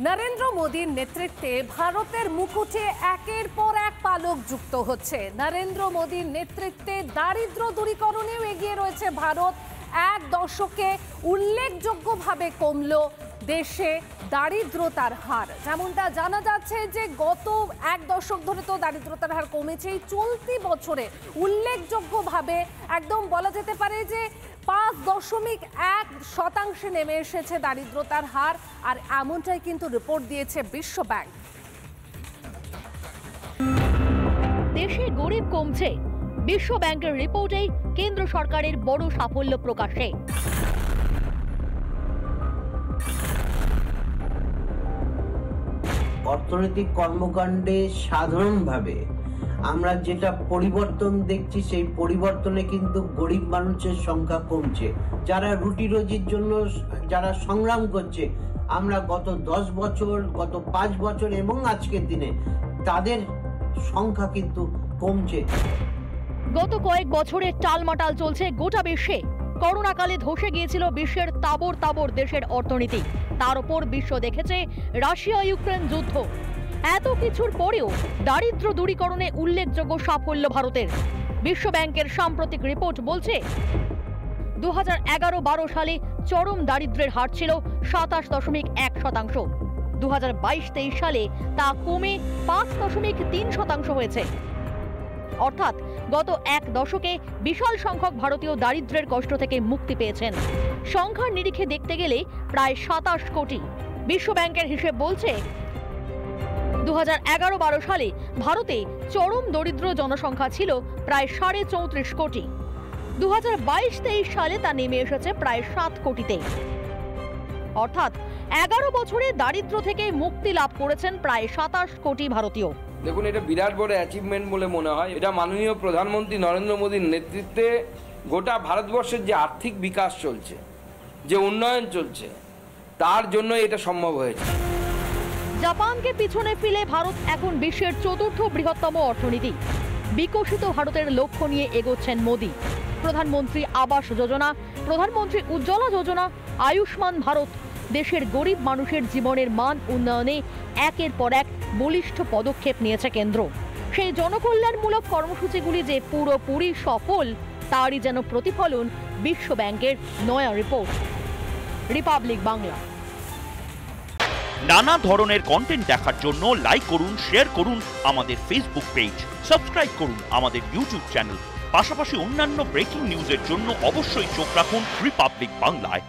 নরেন্দ্র মোদীর নেতৃত্বে ভারতের মুকুটে একের পর এক পালক যুক্ত হচ্ছে। নরেন্দ্র মোদীর নেতৃত্বে দারিদ্র দূরীকরণেও এগিয়ে রয়েছে ভারত। এক দশকে উল্লেখযোগ্যভাবে কমল দেশে দারিদ্রতার হার। যেমনটা জানা যাচ্ছে যে গত এক দশক ধরে তো দারিদ্রতার হার কমেছে, এই চলতি বছরে উল্লেখযোগ্যভাবে একদম বলা যেতে পারে যে 5.1% নেমে এসেছে দারিদ্রতার হার। আর এমনটাই কিন্তু রিপোর্ট দিয়েছে বিশ্ব ব্যাংক। দেশে গরিব কমছে, বিশ্ব ব্যাংকের রিপোর্টেই কেন্দ্র সরকারের বড় সাফল্য প্রকাশে। অর্থনৈতিক কর্মকাণ্ডে সাধারণভাবে আমরা যেটা পরিবর্তন দেখছি, সেই পরিবর্তনে কিন্তু গরিব মানুষের সংখ্যা কমছে। যারা রুটি রুজির জন্য যারা সংগ্রাম করছে, আমরা গত 10 বছর, গত 5 বছর এবং আজকের দিনে তাদের সংখ্যা কিন্তু কমছে। গত কয়েক বছরে টালমাটাল চলছে গোটা বিশ্বে। করোনাকালে ধসে গিয়েছিল বিশ্বের তাবর তাবর দেশের অর্থনীতি। তার উপর বিশ্ব দেখেছে রাশিয়া ইউক্রেন যুদ্ধ। এত কিছুর পরেও দারিদ্র দূরীকরণে উল্লেখযোগ্য সাফল্য ভারতের। বিশ্ব ব্যাংকের সাম্প্রতিক রিপোর্ট বলছে 2011-12 সালে চরম দারিদ্র্যের হার ছিল 27.1%। 2022-23 সালে তা কমে 5.3% হয়েছে। অর্থাৎ গত এক দশকে বিশাল সংখ্যক ভারতীয় দারিদ্র্যের কষ্ট থেকে মুক্তি পেয়েছেন। সংখ্যার নিরিখে দেখতে গেলে প্রায় 27 কোটি। বিশ্ব ব্যাংকের হিসেব বলছে 2011-12 সালে ভারতে চরম দরিদ্র জনসংখ্যা ছিল প্রায় 34.5 কোটি। 2022-23 সালে তা নেমে এসেছে প্রায় 7 কোটিতে। অর্থাৎ 11 বছরে দারিদ্র্য থেকে মুক্তি লাভ করেছেন প্রায় 27 কোটি ভারতীয়। দেখুন, এটা বিরাট বড় অ্যাচিভমেন্ট বলে মনে হয়। এটা মাননীয় প্রধানমন্ত্রী নরেন্দ্র মোদীর নেতৃত্বে গোটা ভারতবর্ষের যে আর্থিক বিকাশ চলছে, যে উন্নয়ন চলছে, তার জন্য এটা সম্ভব হয়েছে। জাপানকে পিছনে ফেলে ভারত এখন বিশ্বের 4র্থ বৃহত্তম অর্থনীতি। বিকশিত ভারতের লক্ষ্য নিয়ে এগোচ্ছেন মোদী। প্রধানমন্ত্রী আবাস যোজনা, প্রধানমন্ত্রী উজ্জ্বলা যোজনা, আয়ুষ্মান ভারত, দেশের গরিব মানুষের জীবনের মান উন্নয়নে একের পর এক বলিষ্ঠ পদক্ষেপ নিয়েছে কেন্দ্র। সেই জনকল্যাণমূলক কর্মসূচিগুলি যে পুরোপুরি সফল, তারই যেন প্রতিফলন বিশ্ব ব্যাংকের নয়া রিপোর্ট। রিপাবলিক বাংলা। নানা ধরনের কন্টেন্ট দেখার জন্য লাইক করুন, শেয়ার করুন আমাদের ফেসবুক পেজ, সাবস্ক্রাইব করুন আমাদের ইউটিউব চ্যানেল। পাশাপাশি অন্যান্য ব্রেকিং নিউজের জন্য অবশ্যই চোখ রাখুন রিপাবলিক বাংলায়।